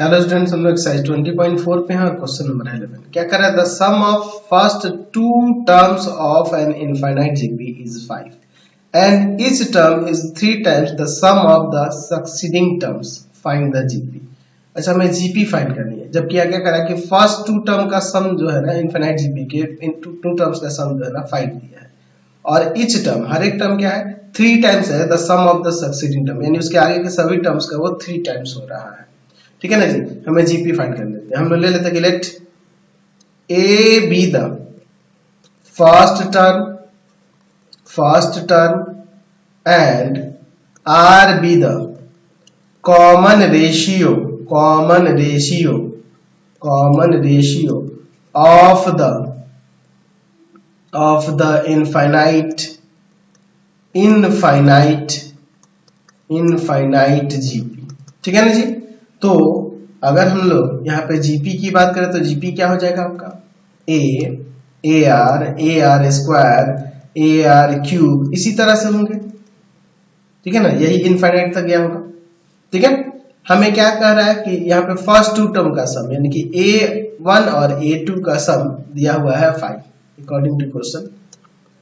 Hello students, हम लोग exercise 20.4 पे हैं और क्वेश्चन नंबर 11 क्या कर रहा है। The sum of first two terms of an infinite GP is 5 and each term is 3 times the sum of the succeeding terms, find the GP. अच्छा, हमें जीपी फाइंड करनी है, जबकि क्या करा कि फर्स्ट टू टर्म का सम जो है ना इनफाइनाइट जीपी के टू टर्म्स का सम जो है ना 5 दिया है, और ईच टर्म, हर एक टर्म क्या है 3 टाइम्स है the sum of the succeeding term, यानी उसके आगे के सभी टर्म्स का वो 3 टाइम्स हो रहा है। ठीक है ना जी। हमें जीपी फाइंड कर लेते हैं। हम लोग ले लेते हैं कि let a be the first term and r be the common ratio of the infinite GP. ठीक है ना जी। तो अगर हम लोग यहाँ पे जीपी की बात करें तो जीपी क्या हो जाएगा आपका A R square A R cube, इसी तरह से होंगे। ठीक है ना, यही इनफाइनाइट तक गया होगा। ठीक है, हमें क्या कह रहा है कि यहाँ पे फर्स्ट टू टर्म का सम यानी कि a1 और a2 का सम दिया हुआ है 5 अकॉर्डिंग टू क्वेश्चन।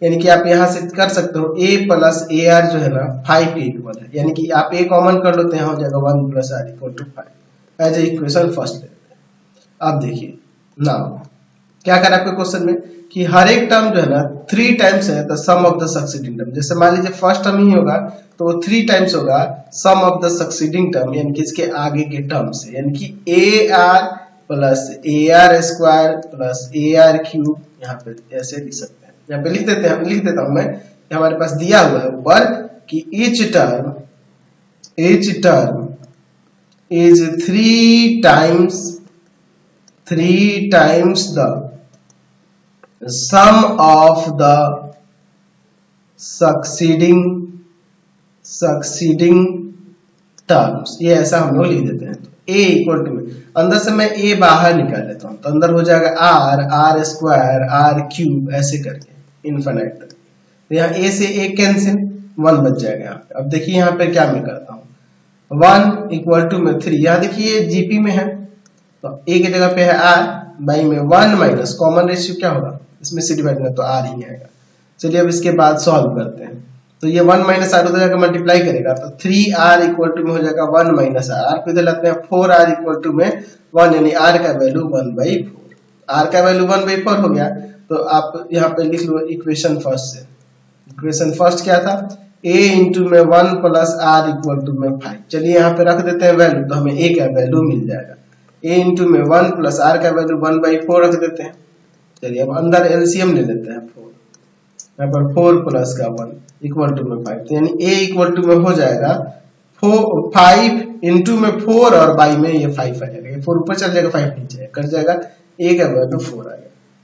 यानी कि आप यहां से कर सकते हो a प्लस ए आर जो है ना 5 के इक्वल है, यानी कि आप a कॉमन कर लो तो यहाँ हो जाएगा 1 plus r equal to 5 as a equation first ले लेते हैं। अब देखिए नाउ क्या करा आपके क्वेश्चन में कि हर एक टर्म जो है ना 3 टाइम्स है the sum of the succeeding term. जैसे मान लीजिए फर्स्ट टर्म ही होगा तो वो 3 टाइम्स होगा सम ऑफ द सक्सीडिंग टर्म, यानी कि इसके आगे के टर्म से, यानी कि A R plus A R square plus A R cube. यहाँ पे ऐसे लिख सकते हैं, यहाँ पे लिख देता हूं मैं, हमारे पास दिया हुआ है ऊपर कि each term is 3 times the sum of the succeeding terms. ये ऐसा हम लोग लिख देते हैं। तो a इक्वल टू, अंदर से मैं a बाहर निकाल लेता हूं तो अंदर हो जाएगा आर स्क्वायर आर क्यूब, ऐसे करके इनफाइनाइट तक। तो यहाँ a से a कैंसिल, 1 बच जाएगा यहाँ पे। अब देखिए यहाँ पे क्या मैं करता हूँ 1 इक्वल टू में 3, यहाँ देखिए जीपी में है तो a की जगह पे है r, बाई में 1 माइनस कॉमन रेशियो क्या होगा इसमें से डिवाइड में तो r ही आएगा। चलिए अब इसके बाद सॉल्व करते हैं। तो ये 1 माइनस आर उधर जाकर मल्टीप्लाई करेगा तो 3r इक्वल टू में हो जाएगा 1 माइनस आर को इधर लाते हैं 4r इक्वल टू में 1, यानी r का वैल्यू 1/4। r का वैल्यू 1/4 हो गया तो आप यहाँ पे लिख लो इक्वेशन फर्स्ट से। इक्वेशन फर्स्ट क्या था a इंटू में 1 प्लस आर इक्वल टू में 5। चलिए यहाँ पे रख देते हैं वैल्यू तो हमें a का वैल्यू मिल जाएगा। a इंटू में 1 प्लस आर का वैल्यू 1/4 रख देते हैं। चलिए अब अंदर एलसीएम ले लेते हैं 4, यहाँ पर 4 प्लस का 1 इक्वल टू में 5, तो यानी a इक्वल टू में हो जाएगा 5 इंटू में 4 और बाई में ये 5 आ जाएगा। ये 4 ऊपर चल जाएगा 5 नीचे कट जाएगा, a का वैल्यू 4 आ गया।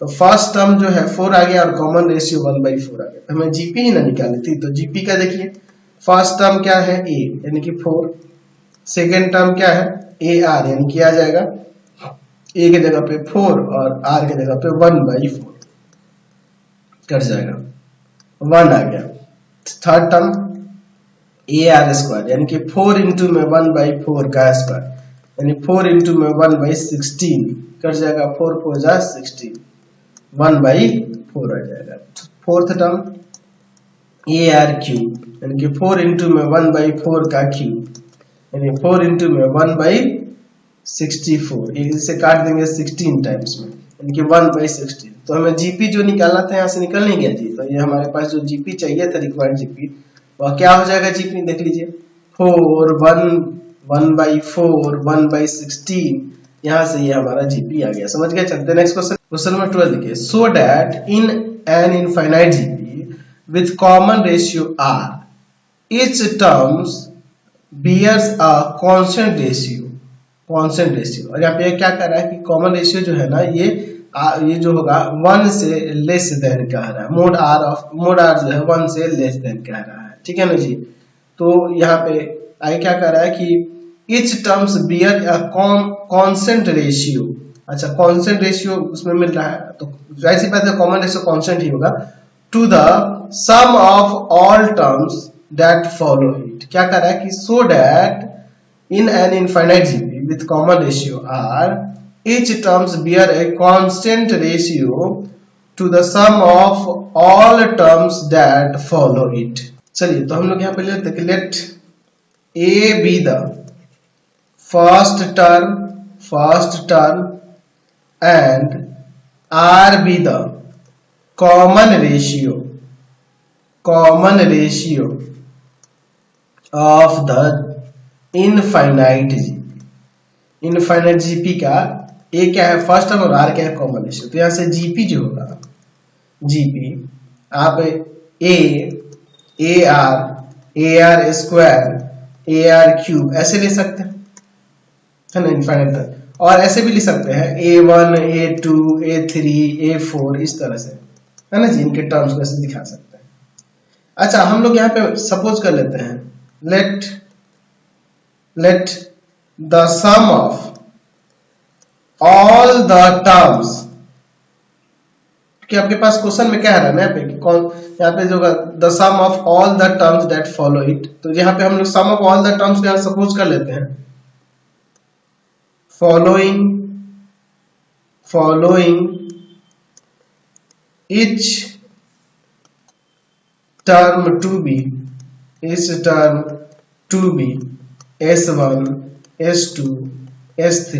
तो फर्स्ट टर्म जो है 4 आ गया और कॉमन रेशियो 1/4 आ गया। तो हमें जीपी ही ना निकाली थी, तो जीपी का देखिए फर्स्ट टर्म क्या है a यानी कि 4, सेकेंड टर्म क्या है ए आर यानी कि आ जाएगा a के जगह पे 4 और r के जगह पे 1/4 कट जाएगा, 1 आ गया। Third term A R square यानी कि 4 इंटू में 1/4 का स्क्वायर, यानी 4 इंटू में 1/16 कट जाएगा, 4 4 जा 16, 1/4 आ जाएगा। Fourth term A R cube यानी कि 4 इंटू में 1/4 का क्यूब, यानी 4 इंटू में 1/64, इसे काट देंगे 16 टाइम्स में, यानी कि 1/16। तो हमें जीपी जो निकालना था यहाँ से निकल नहीं गया जी। तो ये हमारे पास जो जीपी चाहिए था रिक्वायर्ड जीपी, वह क्या हो जाएगा जीपी देख लीजिए 4 1/4 1/16, यहाँ से ये हमारा जीपी आ गया। समझ गए। चलते नेक्स्ट क्वेश्चन। क्वेश्चन नंबर 12 देखिए, so that in an infinite GP with common ratio r each terms bears a constant ratio. और यहाँ पे क्या कर रहा है कि कॉमन रेशियो जो है ना ये जो होगा 1 से लेस देन कह रहा है, मोड आर जो है 1 से लेस देन कह रहा है। ठीक है ना जी। तो यहाँ पे आगे क्या कर रहा है कि each terms bear a constant ratio. अच्छा, कांस्टेंट रेशियो उसमें मिल रहा है तो ऐसी बात है कॉमन रेशियो कांस्टेंट ही होगा to the sum of all terms that follow it. क्या कर रहा है कि so that in an infinite GP with common ratio r, each terms bear a constant ratio to the sum of all terms that follow it. चलिए तो हम लोग यहाँ पे लेते हैं कि let a be the first term and r be the common ratio of the infinite GP का ए क्या है फर्स्ट टर्म और आर क्या है कॉमन रेशियो। तो यहां से जीपी जो होगा जीपी आप A R square A R cube ऐसे ले सकते हैं, है ना, इनफाइनाइट तक। और ऐसे भी लिख सकते हैं A1 A2 A3 A4 इस तरह से, है ना जी, इनके टर्म्स को ऐसे दिखा सकते हैं। अच्छा हम लोग यहाँ पे सपोज कर लेते हैं let the sum of all the terms, कि आपके पास क्वेश्चन में क्या है ना यहाँ पे कि कौन, यहाँ पे जो the sum of all the terms that follow it, तो यहाँ पे हम लोग sum of all the terms को यहाँ सपोज कर लेते हैं following each term to be S1 S2 S3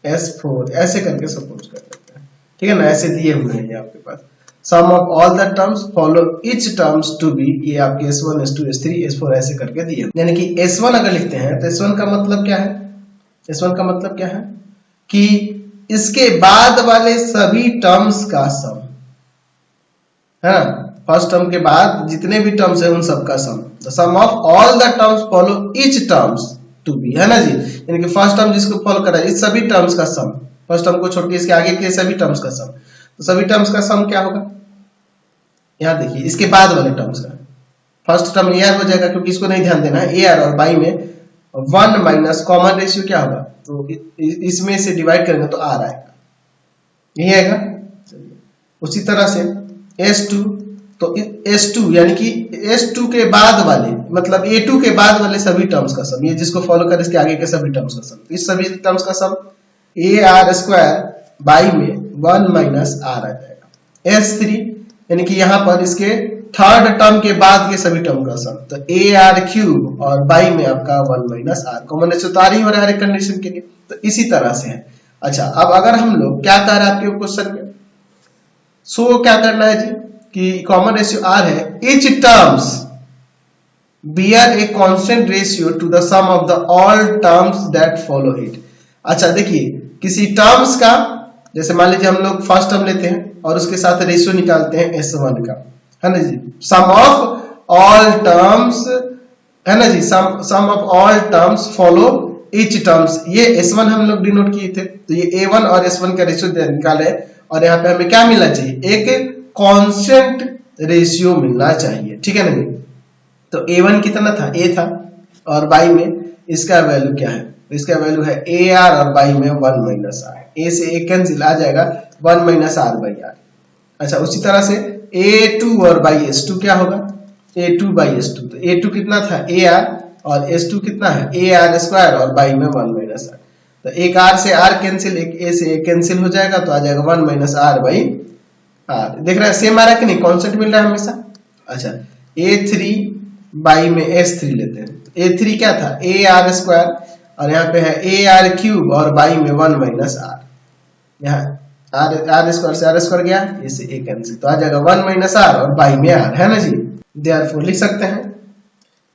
S4 ऐसे करके सपोज कर लेते हैं, ठीक है ना। ऐसे दिए हुए हैं ये आपके पास sum of all the terms follow each terms to be, ये आपके S1 S2 S3 S4 ऐसे करके दिए हुए, यानी कि S1 अगर लिखते हैं तो S1 का मतलब क्या है, S1 का मतलब क्या है कि इसके बाद वाले सभी टर्म्स का सम, है ना, फर्स्ट टर्म के बाद जितने भी टर्म्स है उन सब का sum, the sum of all the terms follow each terms to be, है ना जी, यानी कि फर्स्ट टर्म जिसको फॉलो कर रहा है इस सभी टर्म्स का सम, फर्स्ट टर्म को छोड़ के इसके आगे के सभी टर्म्स का सम, तो सभी टर्म्स का सम क्या होगा, यहाँ देखिए इसके बाद वाले टर्म्स का, फर्स्ट टर्म ए आर हो जाएगा क्योंकि इसको नहीं ध्यान देना है, ए आर और बाई में 1 माइनस कॉमन रेशियो क्या होगा, तो इसमें से डिवाइड करेंगे तो आर आएगा, यही आएगा। उसी तरह से S2, तो S2 यानी कि S2 के बाद वाले मतलब A2 के बाद वाले सभी टर्म्स का सम, ये जिसको फॉलो कर इसके आगे के सभी टर्म्स का सम, इस सभी टर्म्स का सम ए आर स्क्वायर बाई में 1 माइनस आर आ जाएगा। S3 यानी कि यहाँ पर इसके थर्ड टर्म के बाद के सभी टर्म का सम, तो ए आर क्यूब और बाई में आपका 1 माइनस आर, कॉमन रेशियो तो आ रही हो रहा है हर एक कंडीशन के लिए, तो इसी तरह से है। अच्छा अब अगर हम लोग क्या कर रहे हैं आपके क्वेश्चन में, सो क्या करना है जी कि कॉमन रेशियो आर है, each terms bear a constant ratio to the sum of the all terms that follow it। अच्छा देखिए किसी टर्म्स का, जैसे मान लीजिए हम लोग फर्स्ट टर्म लेते हैं और उसके साथ रेशियो निकालते हैं S1 का, है ना जी, सम ऑफ ऑल टर्म्स, है ना जी, sum of all terms follow each terms, ये S1 हम लोग डिनोट किए थे, तो ये A1 और S1 का रेशियो निकाले और यहाँ पे हमें क्या मिलना चाहिए, एक कांस्टेंट रेशियो मिलना चाहिए, ठीक है ना। तो A1 कितना था, A था, और बाई में इसका वैल्यू क्या है, इसका वैल्यू है AR और बाई में 1 माइनस आर, A से A कैंसिल आ जाएगा 1 माइनस आर बाई आर। अच्छा उसी तरह से A2 और बाई S2 क्या होगा, A2 बाई S2, तो A2 कितना था AR और S2 कितना है AR स्क्वायर और बाई में 1 माइनस आर, तो एक R से R कैंसिल, एक A से A कैंसिल हो जाएगा, तो आ जाएगा 1 माइनस आर बाई आर। देख रहा है सेम आ रहा है कि नहीं, कांस्टेंट मिल रहा है हमेशा। अच्छा A3 बाई में S3 लेते हैं, A3 क्या था AR स्क्वायर और यहाँ पे है AR क्यूब और बाई में 1 माइनस आर, यहाँ आर स्क्वायर से आर स्क्वायर गया, इसे A कैंसिल, तो आ जाएगा 1 माइनस आर और बाई में आर, है ना जी। देयरफॉर लिख सकते हैं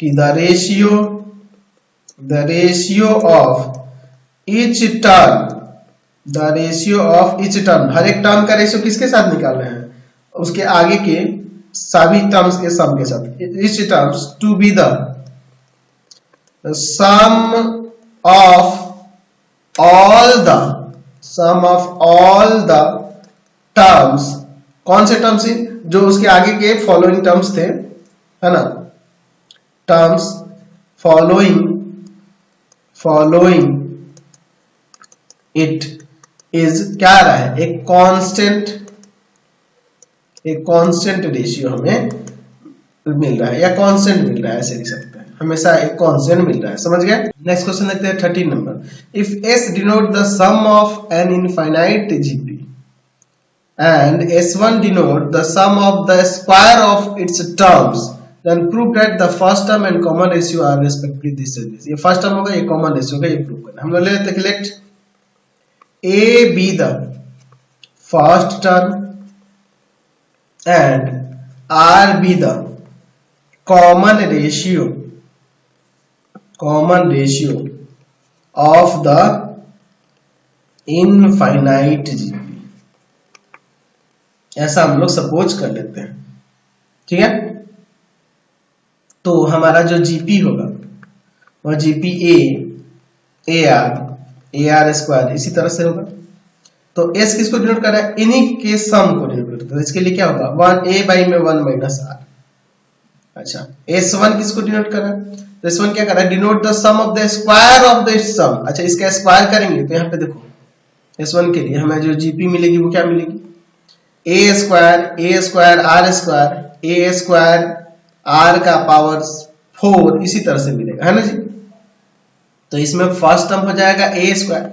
कि the ratio of each term, the ratio of each term, हर एक टर्म का रेशियो किसके साथ निकाल रहे हैं, उसके आगे के सभी टर्म्स के सम के साथ, each terms to be the sum of all the terms, कौन से टर्म्स, जो उसके आगे के फॉलोइंग टर्म्स थे, है ना, टर्म्स फॉलोइंग इट इज क्या आ रहा है, एक कांस्टेंट रेशियो हमें मिल रहा है या कांस्टेंट मिल रहा है, ऐसे लिख सकते हैं। हमेशा एक कांस्टेंट मिल रहा है, समझ गए। नेक्स्ट क्वेश्चन देखते हैं 13 नंबर। If S denote the sum of an infinite GP and S1 denote the sum of the square of its terms, then prove that the first term and common ratio are respectively this and this। ये first term होगा, ये common ratio होगा, ये prove करना। हम लोग ले लेते हैं late A be the first term and R be the common ratio of the infinite GP। ऐसा हम लोग सपोज कर लेते हैं, ठीक है। तो हमारा जो जीपी होगा वह जीपी ए आर स्क्वायर इसी तरह से होगा। तो एस किसको डिनोट कर रहा है, इन्हीं के सम को डिनोट करता है। तो इसके लिए क्या होगा, 1 a बाई में 1 माइनस आर। अच्छा, S1 किसको डिनोट कर रहा है, तो S1 क्या कर रहा है, denote the sum of the square of the sum. अच्छा, इसका स्क्वायर करेंगे तो यहाँ पे देखो S1 के लिए हमें जो जीपी मिलेगी वो क्या मिलेगी, ए स्क्वायर आर का पावर 4 इसी तरह से मिलेगा, है ना जी। तो इसमें फर्स्ट टर्म हो जाएगा ए स्क्वायर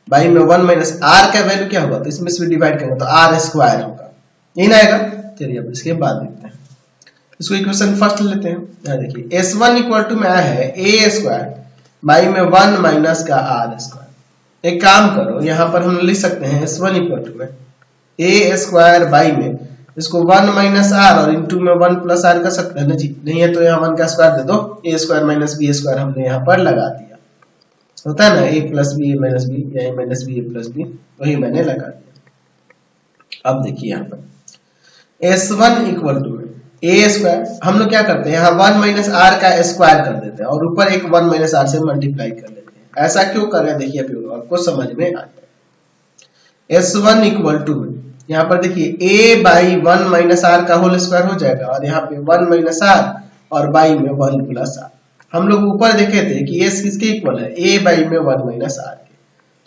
बाई में 1 माइनस आर का वैल्यू क्या होगा, तो इसमें से डिवाइड करेंगे तो आर स्क्वायर होगा, यही ना आएगा। चलिए अब इसके बाद देखते हैं, इसको इक्वेशन फर्स्ट लेते हैं। यहाँ देखिए S1 इक्वल टू में आया है ए स्क्वायर बाई में 1 माइनस का आर स्क्वायर। एक काम करो, यहाँ पर हम लिख सकते हैं S1 इक्वल टू में ए स्क्वायर बाई में इसको 1 माइनस आर और इंटू में 1 प्लस आर कर सकते हैं ना जी। नहीं है तो यहाँ 1 का स्क्वायर दे दो, ए स्क्वायर माइनस बी स्क्वायर हमने यहाँ पर लगा दिया, होता है ना, ए प्लस बी ए माइनस बी या ए माइनस बी ए प्लस बी, वही मैंने लगा दिया। अब देखिए यहाँ पर S1 इक्वल टू में ए स्क्वायर, हम लोग क्या करते हैं यहाँ 1 माइनस आर का स्क्वायर कर देते हैं और ऊपर एक 1 माइनस आर से मल्टीप्लाई कर लेते हैं। ऐसा क्यों कर रहे हैं, देखिए अभी आपको समझ में आ जाए। S1 इक्वल टू में यहाँ पर देखिए a बाई 1 माइनस आर का होल स्क्वायर हो जाएगा और यहाँ पे 1 माइनस आर और बाई में 1 प्लस आर। हम लोग ऊपर देखे थे कि s किसके इक्वल है, a बाई में 1 माइनस आर के।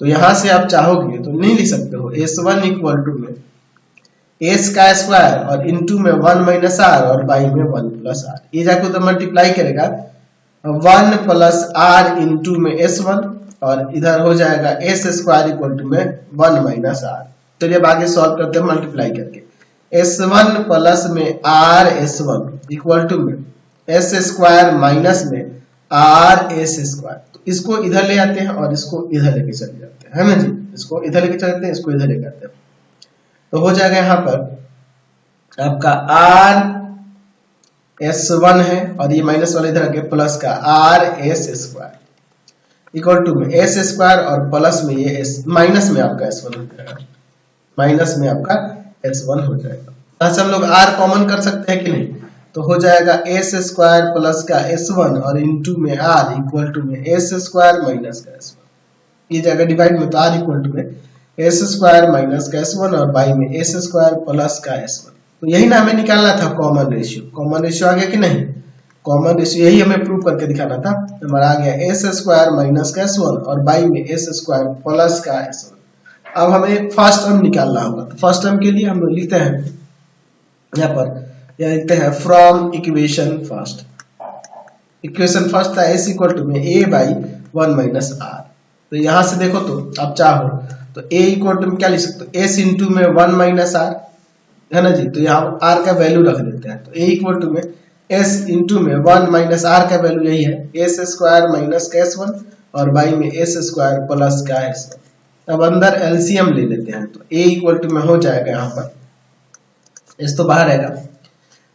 तो यहाँ से आप चाहोगे तो नहीं लिख सकते हो, S1 इक्वल टू में s का स्क्वायर और इंटू में 1 माइनस आर और बाई में 1 प्लस आर। ये जाकर तो मल्टीप्लाई करेगा 1 प्लस आर इंटू में S1 और इधर हो जाएगा s स्क्वायर इक्वल टू में 1 माइनस आर। चलिए अब आगे सॉल्व करते हैं मल्टीप्लाई करके। S1 प्लस में आर S1 इक्वल टू में s स्क्वायर माइनस में आर s स्क्वायर। तो इसको इधर ले आते हैं और इसको इधर लेके चले जाते हैं, है ना जी। इसको इधर लेके चलते हैं, इसको इधर लेके आते हैं, तो हो जाएगा यहाँ पर आपका आर S1 है और ये माइनस वाला इधर आके प्लस का r s square equal to में s स्क्वायर और प्लस में ये s माइनस में आपका S1 हो जाएगा, माइनस में आपका S1 हो जाएगा। ऐसे हम लोग r कॉमन कर सकते हैं कि नहीं, तो हो जाएगा s स्क्वायर प्लस का S1 और इंटू में r इक्वल टू में s स्क्वायर माइनस का S1। ये जाएगा डिवाइड में, तो r इक्वल टू में s स्क्वायर माइनस का S1 और बाई में s स्क्वायर प्लस का S1। तो यही ना हमें निकालना था कॉमन रेशियो। कॉमन रेशियो आ गया कि नहीं, कॉमन रेशियो यही हमें प्रूव करके दिखाना था। हमारा आ गया s स्क्वायर माइनस का S1 और बाई में s स्क्वायर प्लस का S1। अब हमें फर्स्ट टर्म निकालना होगा, तो फर्स्ट टर्म के लिए हम लोग लिखते हैं यहाँ पर, यह लिखते हैं from equation first. Equation first था s इक्वल टू में a बाई 1 माइनस आर। तो यहाँ से देखो तो आप चाहो तो a इक्वल टू में क्या लिख सकते हो, s इंटू में 1 माइनस आर, है ना जी। तो यहाँ r का वैल्यू रख देते हैं, तो a इक्वल टू में s इंटू में 1 माइनस आर का वैल्यू यही है s स्क्वायर माइनस का S1 और बाई में s स्क्वायर प्लस का S1। अब अंदर एलसीएम ले लेते हैं, तो a इक्वल टू में हो जाएगा यहाँ पर s तो बाहर आएगा,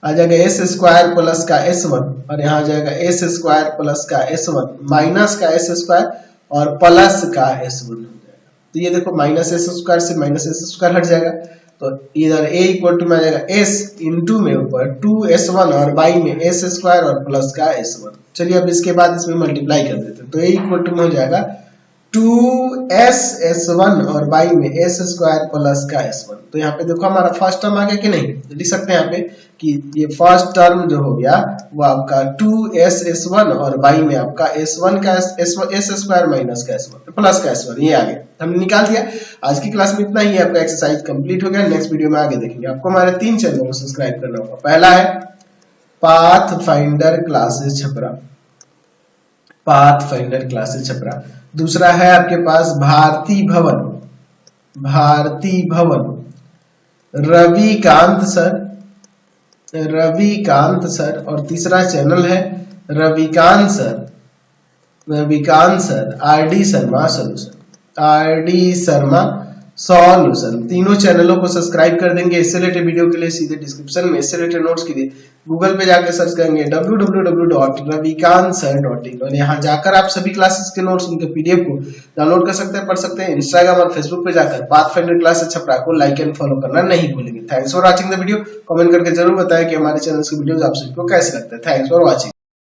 आ जाएगा s स्क्वायर प्लस का S1 और यहाँ आ जाएगा s स्क्वायर प्लस का S1 माइनस का s स्क्वायर और प्लस का S1 हो जाएगा। तो ये देखो माइनस s स्क्वायर से माइनस s स्क्वायर हट जाएगा, तो इधर a इक्वल टू में आ जाएगा s इंटू में ऊपर 2s1 और बाई में s स्क्वायर और प्लस का S1। चलिए अब इसके बाद इसमें मल्टीप्लाई कर देते हैं, तो a इक्वल टू में हो जाएगा 2s1 और बाई में s स्क्वायर प्लस का S1। तो यहाँ पे देखो हमारा फर्स्ट टर्म आ गया कि नहीं, तो लिख सकते हैं यहाँ पे कि ये फर्स्ट टर्म जो हो गया वो आपका 2s1 और बाई में आपका S1 का s स्क्वायर माइनस का S1 प्लस का S1, ये आ गया, हमने निकाल दिया। आज की क्लास में इतना ही, आपका एक्सरसाइज कंप्लीट हो गया। नेक्स्ट वीडियो में आगे देखेंगे। आपको हमारे 3 चैनल को सब्सक्राइब करना होगा। पहला है path finder classes Chhapra, path finder classes Chhapra. दूसरा है आपके पास भारती भवन, भारती भवन, रविकांत सर, रविकांत सर। और तीसरा चैनल है Ravikant sir, Ravikant sir R D Sharma solution, R D Sharma solution. तीनों चैनलों को सब्सक्राइब कर देंगे। इससे रिलेटेड वीडियो के लिए सीधे डिस्क्रिप्शन में, इससे रिलेटेड नोट्स के लिए गूगल पे जाकर सर्च करेंगे www.ravikantsir.in और यहाँ जाकर आप सभी क्लासेस के नोट्स, उनके पीडीएफ को डाउनलोड कर सकते हैं, पढ़ सकते हैं। इंस्टाग्राम और फेसबुक पे जाकर पाथफाइंडर क्लासेस छपरा को लाइक एंड फॉलो करना नहीं भूलेंगे। Thanks for watching the video. Comment करके जरूर बताएं कि हमारे चैनल के वीडियोस आप सभी को कैसे लगते हैं। Thanks for watching.